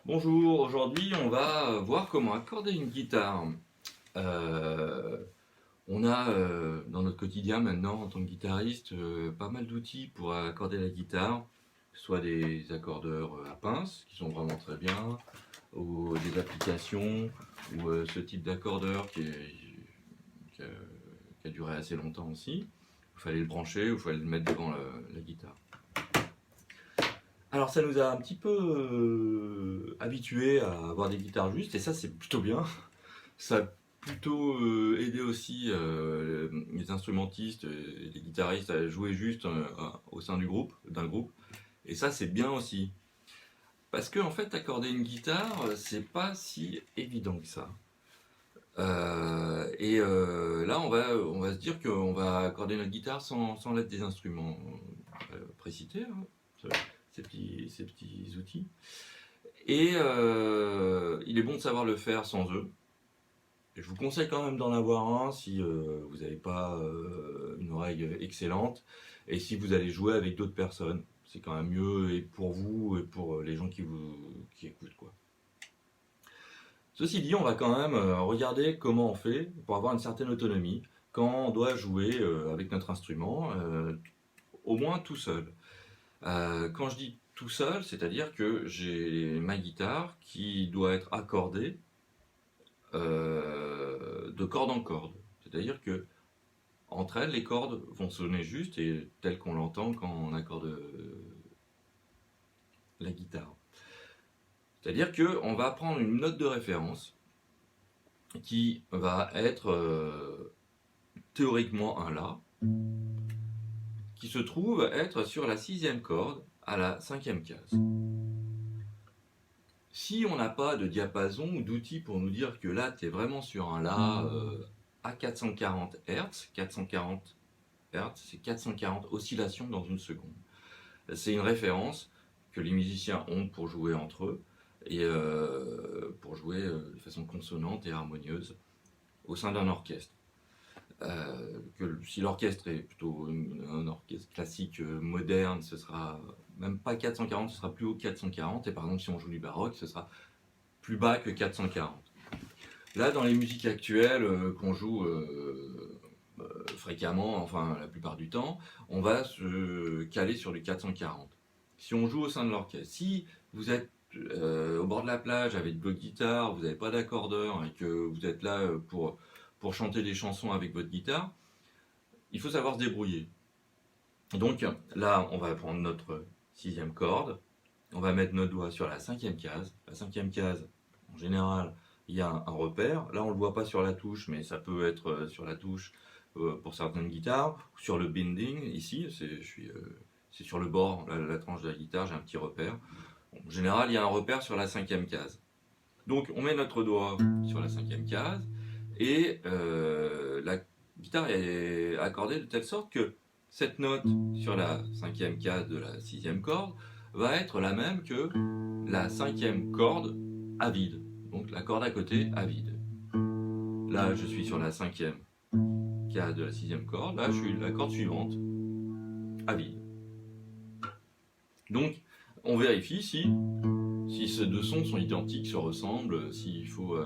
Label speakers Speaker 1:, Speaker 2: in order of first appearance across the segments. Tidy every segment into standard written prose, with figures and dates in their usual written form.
Speaker 1: Bonjour, aujourd'hui on va voir comment accorder une guitare. Euh, on a dans notre quotidien maintenant en tant que guitariste pas mal d'outils pour accorder la guitare, que ce soit des accordeurs à pince qui sont vraiment très bien, ou des applications, ou ce type d'accordeur qui a, qui a duré assez longtemps aussi. Il fallait le brancher ou il fallait le mettre devant la guitare. Alors ça nous a un petit peu habitués à avoir des guitares justes et ça c'est plutôt bien. Ça a plutôt aidé aussi les instrumentistes et les guitaristes à jouer juste au sein d'un groupe. Et ça c'est bien aussi. Parce que en fait accorder une guitare c'est pas si évident que ça. Là on va se dire qu'on va accorder notre guitare sans l'aide des instruments précités, hein, ces petits outils. Il est bon de savoir le faire sans eux. Je vous conseille quand même d'en avoir un si vous n'avez pas une oreille excellente et si vous allez jouer avec d'autres personnes. C'est quand même mieux et pour vous et pour les gens qui écoutent, quoi. Ceci dit, on va quand même regarder comment on fait pour avoir une certaine autonomie quand on doit jouer avec notre instrument, au moins tout seul. Quand je dis tout seul, c'est-à-dire que j'ai ma guitare qui doit être accordée de corde en corde. C'est-à-dire que entre elles, les cordes vont sonner juste et tel qu'on l'entend quand on accorde la guitare. C'est-à-dire qu'on va prendre une note de référence qui va être théoriquement un La, qui se trouve être sur la sixième corde à la cinquième case. Si on n'a pas de diapason ou d'outil pour nous dire que là, tu es vraiment sur un La à 440 Hz, 440 Hz, c'est 440 oscillations dans une seconde. C'est une référence que les musiciens ont pour jouer entre eux et pour jouer de façon consonante et harmonieuse au sein d'un orchestre. Si l'orchestre est plutôt un orchestre classique moderne, ce sera même pas 440, ce sera plus haut que 440. Et par exemple, si on joue du baroque, ce sera plus bas que 440. Là, dans les musiques actuelles qu'on joue fréquemment, enfin la plupart du temps, on va se caler sur du 440. Si on joue au sein de l'orchestre, si vous êtes au bord de la plage avec votre guitare, vous n'avez pas d'accordeur et que vous êtes là pour chanter des chansons avec votre guitare, il faut savoir se débrouiller. Donc là, on va prendre notre sixième corde, on va mettre notre doigt sur la cinquième case. La cinquième case, en général, il y a un repère. Là, on ne le voit pas sur la touche, mais ça peut être sur la touche pour certaines guitares, ou sur le bending, ici, c'est sur le bord, la tranche de la guitare, j'ai un petit repère. Bon, en général, il y a un repère sur la cinquième case. Donc, on met notre doigt sur la cinquième case, et la guitare est accordée de telle sorte que cette note sur la cinquième case de la sixième corde va être la même que la cinquième corde à vide. Donc la corde à côté à vide. Là, je suis sur la cinquième case de la sixième corde. Là, je suis la corde suivante à vide. Donc, on vérifie si ces deux sons sont identiques, se ressemblent, s'il faut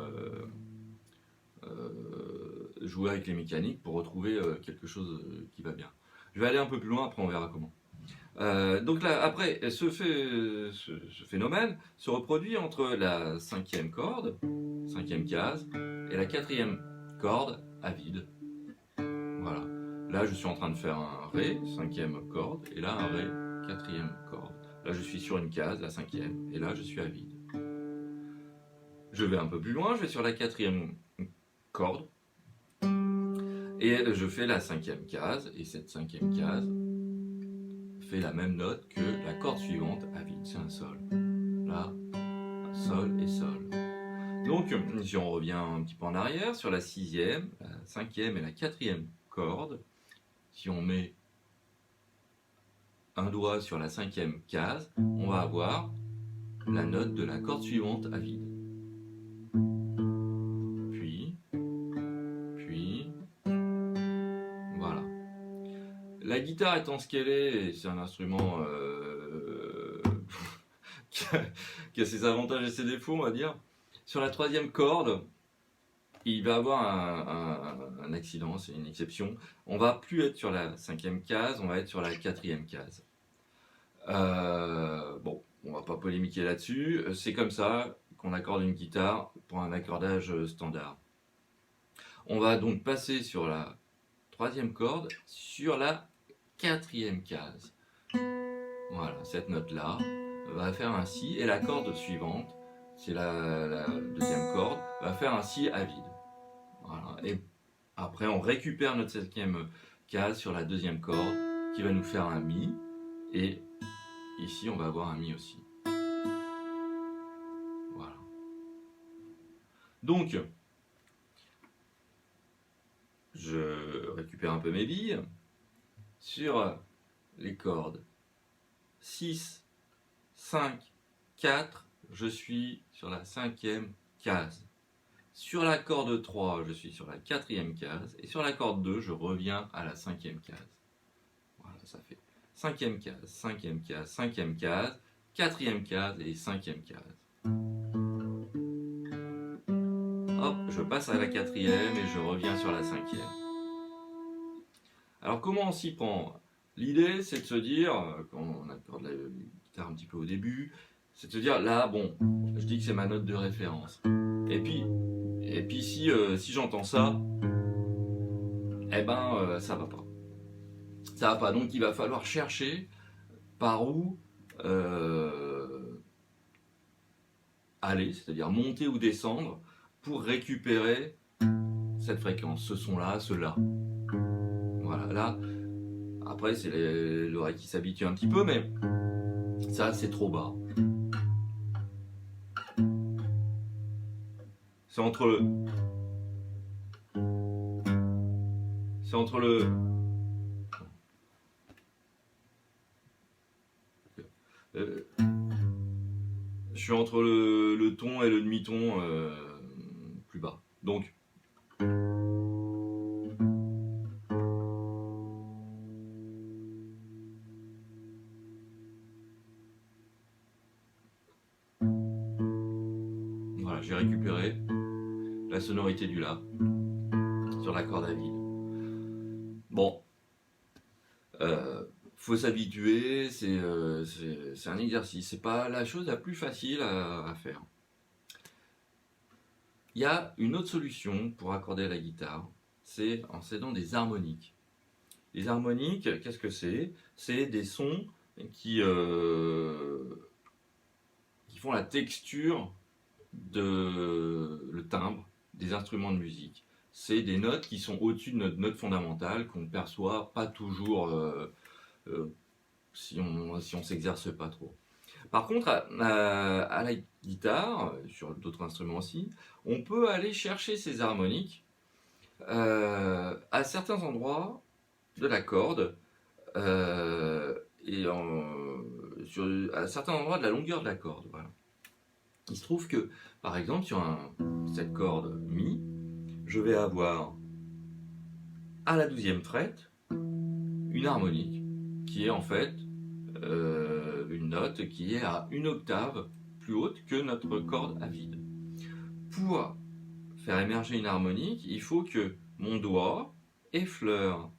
Speaker 1: jouer avec les mécaniques pour retrouver quelque chose qui va bien. Je vais aller un peu plus loin, après on verra comment. Donc là, après, ce phénomène se reproduit entre la cinquième corde, cinquième case, et la quatrième corde à vide. Voilà. Là, je suis en train de faire un Ré, cinquième corde, et là, un Ré, quatrième corde. Là, je suis sur une case, la cinquième, et là, je suis à vide. Je vais un peu plus loin, je vais sur la quatrième corde, et je fais la cinquième case, et cette cinquième case fait la même note que la corde suivante à vide, c'est un Sol. Là, un Sol et Sol. Donc, si on revient un petit peu en arrière, sur la sixième, la cinquième et la quatrième corde, si on met un doigt sur la cinquième case, on va avoir la note de la corde suivante à vide. Puis, voilà. La guitare étant ce qu'elle est, c'est un instrument qui qui a ses avantages et ses défauts, on va dire. Sur la troisième corde, il va avoir un accident, c'est une exception. On va plus être sur la cinquième case, on va être sur la quatrième case. Bon, on va pas polémiquer là-dessus. C'est comme ça qu'on accorde une guitare pour un accordage standard. On va donc passer sur la troisième corde, sur la quatrième case. Voilà, cette note-là va faire un si, et la corde suivante, c'est la deuxième corde, va faire un si à vide. Voilà. Et après, on récupère notre cinquième case sur la deuxième corde, qui va nous faire un mi, et ici, on va avoir un mi aussi. Voilà. Donc, je récupère un peu mes billes. Sur les cordes 6, 5, 4, je suis sur la cinquième case. Sur la corde 3, je suis sur la quatrième case. Et sur la corde 2, je reviens à la cinquième case. Voilà, ça fait cinquième case, cinquième case, cinquième case, quatrième case et cinquième case. Hop, je passe à la quatrième et je reviens sur la cinquième. Alors comment on s'y prend? L'idée c'est de se dire, quand on accorde la guitare un petit peu au début, c'est de se dire là, bon, je dis que c'est ma note de référence. Et puis si j'entends ça, eh ben ça va pas. Ça va pas, donc il va falloir chercher par où aller, c'est-à-dire monter ou descendre pour récupérer cette fréquence, ce son-là, ce-là. Voilà, là, après c'est l'oreille qui s'habitue un petit peu, mais ça c'est trop bas. C'est entre le... je suis entre le ton et le demi-ton plus bas. Donc, voilà, j'ai récupéré la sonorité du La sur la corde à vide. Bon, faut s'habituer, c'est un exercice, c'est pas la chose la plus facile à faire. Il y a une autre solution pour accorder la guitare, c'est en s'aidant des harmoniques. Les harmoniques, qu'est-ce que c'est? C'est des sons qui font la texture le timbre des instruments de musique. C'est des notes qui sont au-dessus de notre note fondamentale, qu'on ne perçoit pas toujours si on s'exerce pas trop. Par contre, à la guitare, sur d'autres instruments aussi, on peut aller chercher ces harmoniques à certains endroits de la corde et à certains endroits de la longueur de la corde. Voilà. Il se trouve que, par exemple, sur cette corde Mi, je vais avoir à la 12e fret une harmonique qui est en fait une note qui est à une octave plus haute que notre corde à vide. Pour faire émerger une harmonique, il faut que mon doigt effleure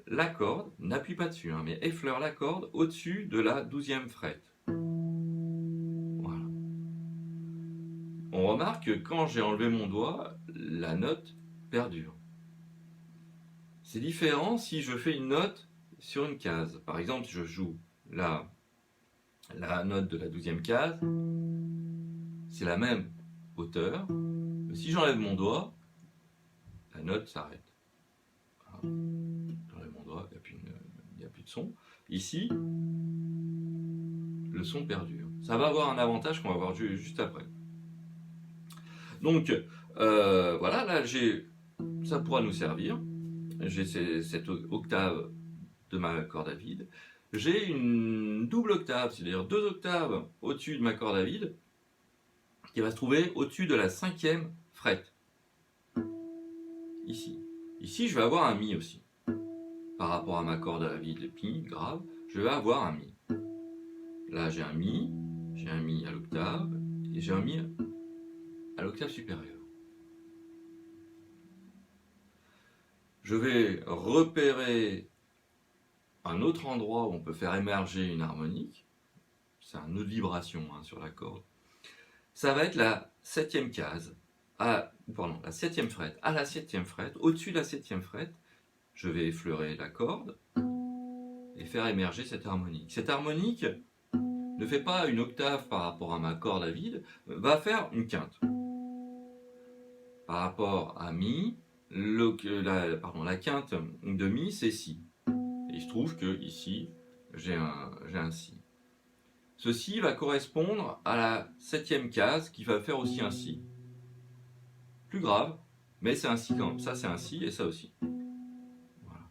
Speaker 1: la corde, n'appuie pas dessus, mais effleure la corde au-dessus de la 12e fret. Voilà. On remarque que quand j'ai enlevé mon doigt, la note perdure. C'est différent si je fais une note sur une case. Par exemple, si je joue la note de la 12e case, c'est la même hauteur. Mais si j'enlève mon doigt, la note s'arrête. J'enlève mon doigt, il n'y a plus de son. Ici, le son perdure. Ça va avoir un avantage qu'on va voir juste après. Donc, voilà, là, ça pourra nous servir. J'ai cette octave de ma corde à vide. J'ai une double octave, c'est-à-dire 2 octaves au-dessus de ma corde à vide, qui va se trouver au-dessus de la 5e fret. Ici. Ici, je vais avoir un Mi aussi. Par rapport à ma corde à vide Mi grave, je vais avoir un Mi. Là, j'ai un Mi, j'ai un Mi à l'octave et j'ai un Mi à l'octave supérieure. Je vais repérer un autre endroit où on peut faire émerger une harmonique. C'est un nœud de vibration sur la corde. Ça va être la septième case, la septième frette. À la septième frette, au-dessus de la septième frette, je vais effleurer la corde et faire émerger cette harmonique. Cette harmonique ne fait pas une octave par rapport à ma corde à vide, va faire une quinte. Par rapport à Mi, la quinte de Mi, c'est Si. Et il se trouve que ici, j'ai un Si. Ce Si va correspondre à la septième case qui va faire aussi un Si. Plus grave, mais c'est un Si quand même. Ça, c'est un Si et ça aussi. Voilà.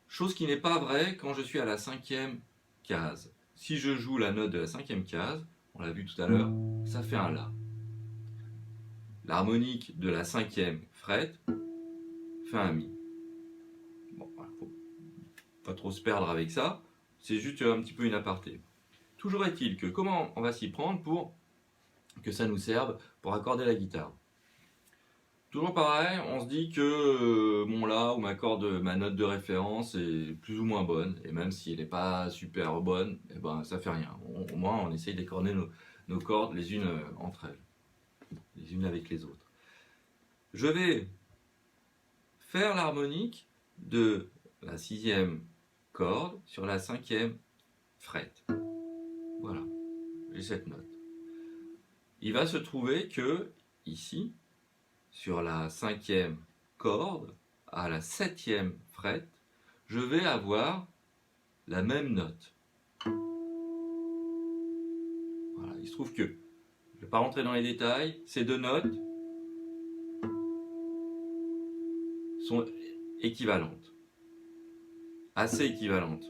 Speaker 1: Chose qui n'est pas vraie quand je suis à la cinquième case. Si je joue la note de la cinquième case, on l'a vu tout à l'heure, ça fait un La. L'harmonique de la cinquième frette fait un Mi. Bon, voilà, faut pas trop se perdre avec ça, c'est juste un petit peu une aparté. Toujours est-il que comment on va s'y prendre pour que ça nous serve pour accorder la guitare. Toujours pareil, on se dit que mon La ou ma note de référence est plus ou moins bonne, et même si elle n'est pas super bonne, eh ben, ça fait rien. Au moins on essaye d'accorder nos cordes les unes entre elles, les unes avec les autres. Je vais faire l'harmonique de la sixième corde sur la cinquième frette. Voilà, j'ai cette note. Il va se trouver que, ici, sur la cinquième corde, à la septième frette, je vais avoir la même note. Voilà, il se trouve que, je ne vais pas rentrer dans les détails, ces deux notes sont équivalentes, assez équivalentes.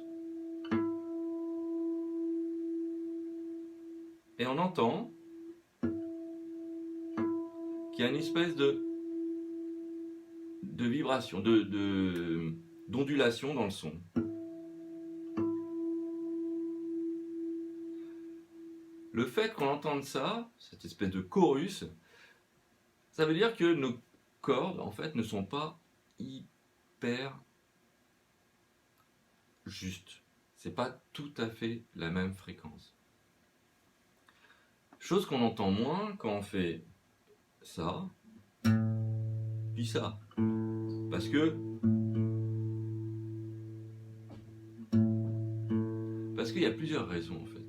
Speaker 1: Et on entend qu'il y a une espèce de vibration, d'ondulation dans le son. Le fait qu'on entende ça, cette espèce de chorus, ça veut dire que nos cordes, en fait, ne sont pas hyper justes. C'est pas tout à fait la même fréquence. Chose qu'on entend moins quand on fait ça, puis ça. Parce qu'il y a plusieurs raisons en fait.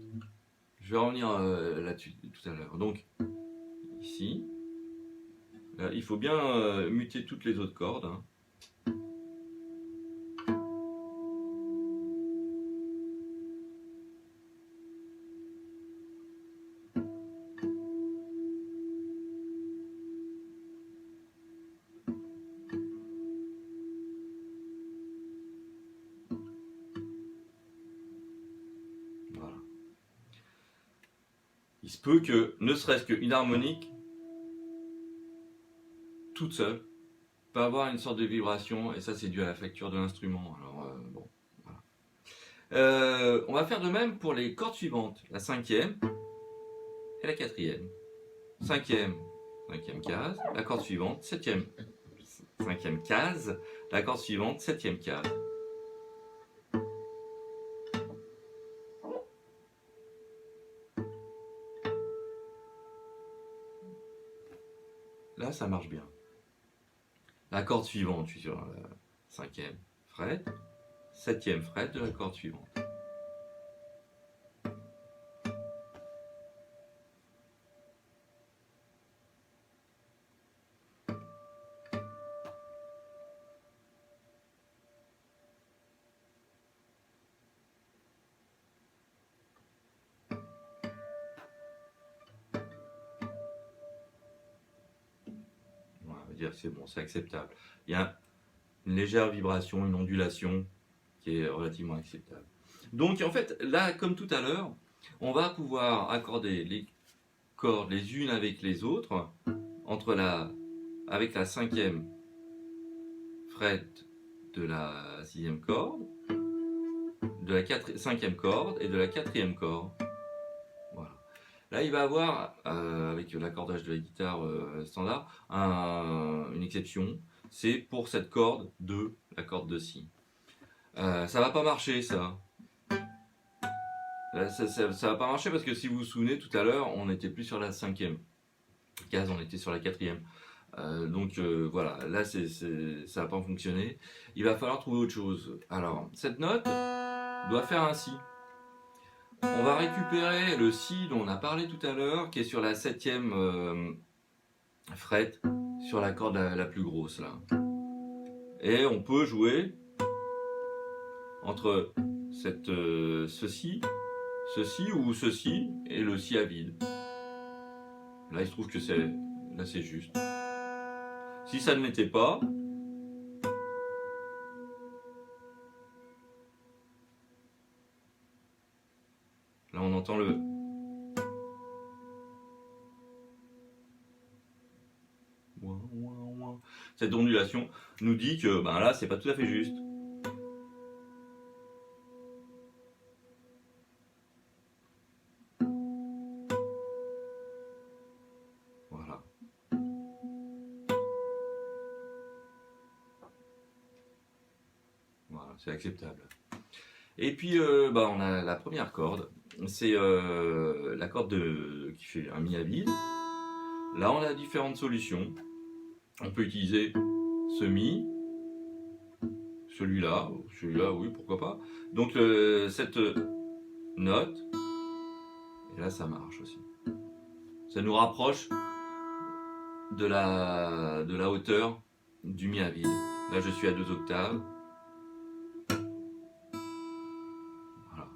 Speaker 1: Je vais revenir là-dessus tout à l'heure. Donc, ici, là, il faut bien muter toutes les autres cordes. Voilà. Il se peut que, ne serait-ce qu'une harmonique, toute seule, peut avoir une sorte de vibration, et ça c'est dû à la facture de l'instrument. Alors, bon, voilà. On va faire de même pour les cordes suivantes, la cinquième et la quatrième. Cinquième case, la corde suivante, cinquième case, la corde suivante, septième case. Là, ça marche bien. La corde suivante, je suis sur la cinquième frette, septième frette de la corde suivante. Dire que c'est bon, c'est acceptable. Il y a une légère vibration, une ondulation qui est relativement acceptable. Donc en fait, là, comme tout à l'heure, on va pouvoir accorder les cordes les unes avec les autres avec la cinquième frette de la sixième corde, de la cinquième corde et de la quatrième corde. Voilà. Là, il va avoir, avec l'accordage de la guitare standard, une exception. C'est pour cette corde de la corde de si. Ça va pas marcher, ça. Là, ça va pas marcher parce que si vous vous souvenez, tout à l'heure, on n'était plus sur la cinquième case, on était sur la quatrième. Donc voilà, là ça va pas fonctionner. Il va falloir trouver autre chose. Alors, cette note doit faire un si. On va récupérer le si dont on a parlé tout à l'heure, qui est sur la septième fret, sur la corde la plus grosse là. Et on peut jouer entre ceci ou ceci et le si à vide. Là, il se trouve que c'est juste. Si ça ne l'était pas, là on entend cette ondulation nous dit que ben là c'est pas tout à fait juste. Voilà. Voilà, c'est acceptable. Et puis on a la première corde, c'est la corde qui fait un mi à vide. Là on a différentes solutions. On peut utiliser ce mi, celui-là oui pourquoi pas. Donc cette note, et là ça marche aussi. Ça nous rapproche de la hauteur du mi à vide. Là je suis à 2 octaves. Voilà.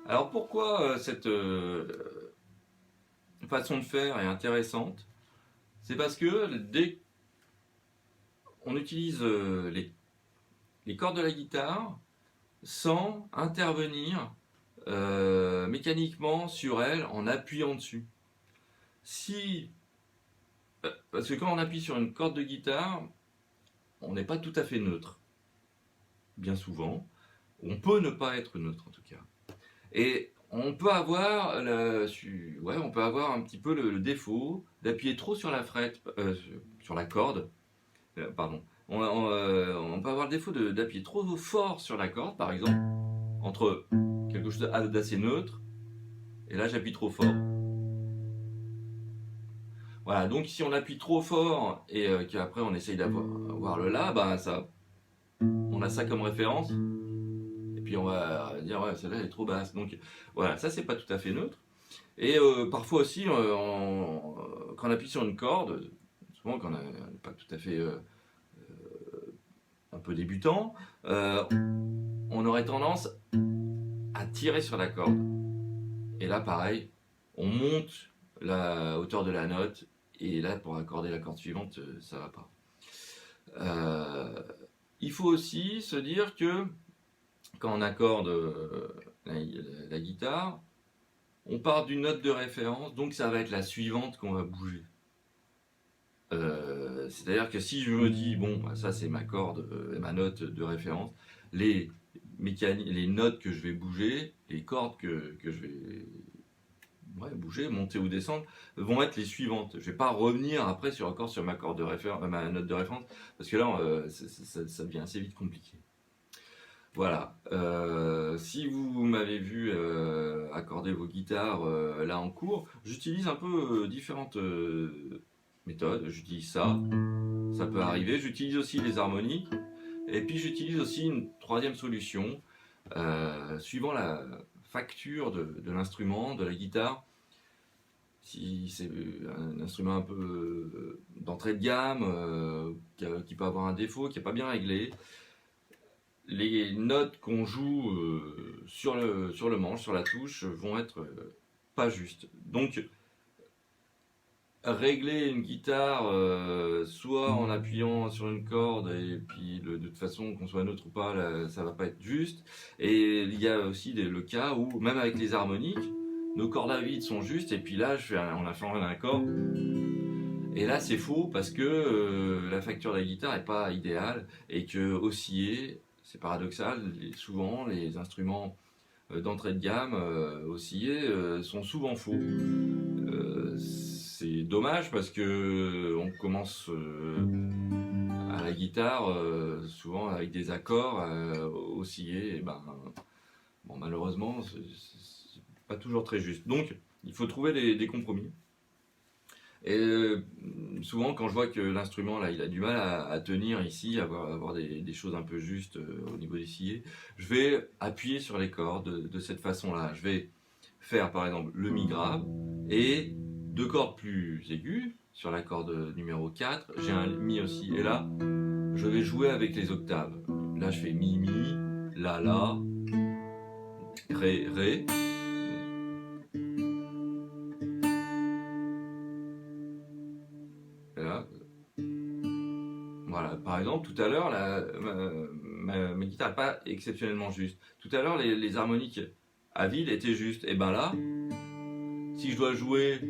Speaker 1: Alors pourquoi cette façon de faire est intéressante? C'est parce que dès on utilise les cordes de la guitare sans intervenir mécaniquement sur elles en appuyant dessus. Parce que quand on appuie sur une corde de guitare, on n'est pas tout à fait neutre. Bien souvent. On peut ne pas être neutre en tout cas. Et on peut avoir, on peut avoir un petit peu le défaut d'appuyer trop sur la sur la corde. Pardon. On peut avoir le défaut d'appuyer trop fort sur la corde, par exemple, entre quelque chose d'assez neutre, et là j'appuie trop fort. Voilà, donc si on appuie trop fort et qu'après on essaye d'avoir le la, on a ça comme référence. Et puis on va dire ouais celle-là elle est trop basse. Donc voilà, ça c'est pas tout à fait neutre. Et parfois aussi quand on appuie sur une corde, souvent quand on n'est pas tout à fait un peu débutant, on aurait tendance à tirer sur la corde. Et là pareil, on monte la hauteur de la note et là pour accorder la corde suivante, ça va pas. Il faut aussi se dire que quand on accorde la guitare, on part d'une note de référence, donc ça va être la suivante qu'on va bouger. C'est-à-dire que si je me dis, bon, ça c'est ma corde, ma note de référence, les notes que je vais bouger, les cordes que je vais bouger, monter ou descendre, vont être les suivantes. Je vais pas revenir après encore sur ma corde de référence, ma note de référence, parce que là, ça devient assez vite compliqué. Voilà. Si vous m'avez vu accorder vos guitares là en cours, j'utilise un peu différentes méthodes. J'utilise ça peut arriver. J'utilise aussi les harmoniques. Et puis j'utilise aussi une troisième solution, suivant la facture de l'instrument, de la guitare. Si c'est un instrument un peu d'entrée de gamme, qui peut avoir un défaut, qui n'est pas bien réglé, les notes qu'on joue sur le manche, sur la touche, vont être pas justes. Donc, régler une guitare soit en appuyant sur une corde et puis de toute façon qu'on soit neutre ou pas, là, ça va pas être juste. Et il y a aussi le cas où même avec les harmoniques, nos cordes à vide sont justes et puis là on a fait un accord. Et là c'est faux parce que la facture de la guitare n'est pas idéale et que osciller, c'est paradoxal, souvent les instruments d'entrée de gamme oscillés sont souvent faux. C'est dommage parce que on commence à la guitare souvent avec des accords oscillés. Et ben, bon, malheureusement, c'est pas toujours très juste. Donc, il faut trouver des compromis. Et souvent, quand je vois que l'instrument là, il a du mal à tenir ici, avoir des choses un peu justes au niveau des sciés, je vais appuyer sur les cordes de cette façon-là. Je vais faire par exemple le mi grave et deux cordes plus aiguës sur la corde numéro 4. J'ai un mi aussi. Et là, je vais jouer avec les octaves. Là, je fais mi, mi, la, ré, ré. Et là, voilà, par exemple, tout à l'heure, ma guitare n'est pas exceptionnellement juste. Tout à l'heure, les harmoniques à vide étaient justes. Et ben là, si je dois jouer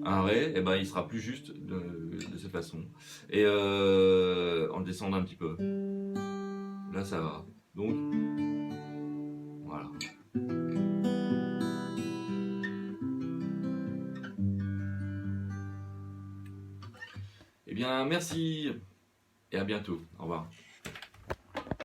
Speaker 1: un Ré, et ben il sera plus juste de cette façon. Et en le descendant un petit peu. Là, ça va. Donc, voilà. Eh bien, merci et à bientôt. Au revoir.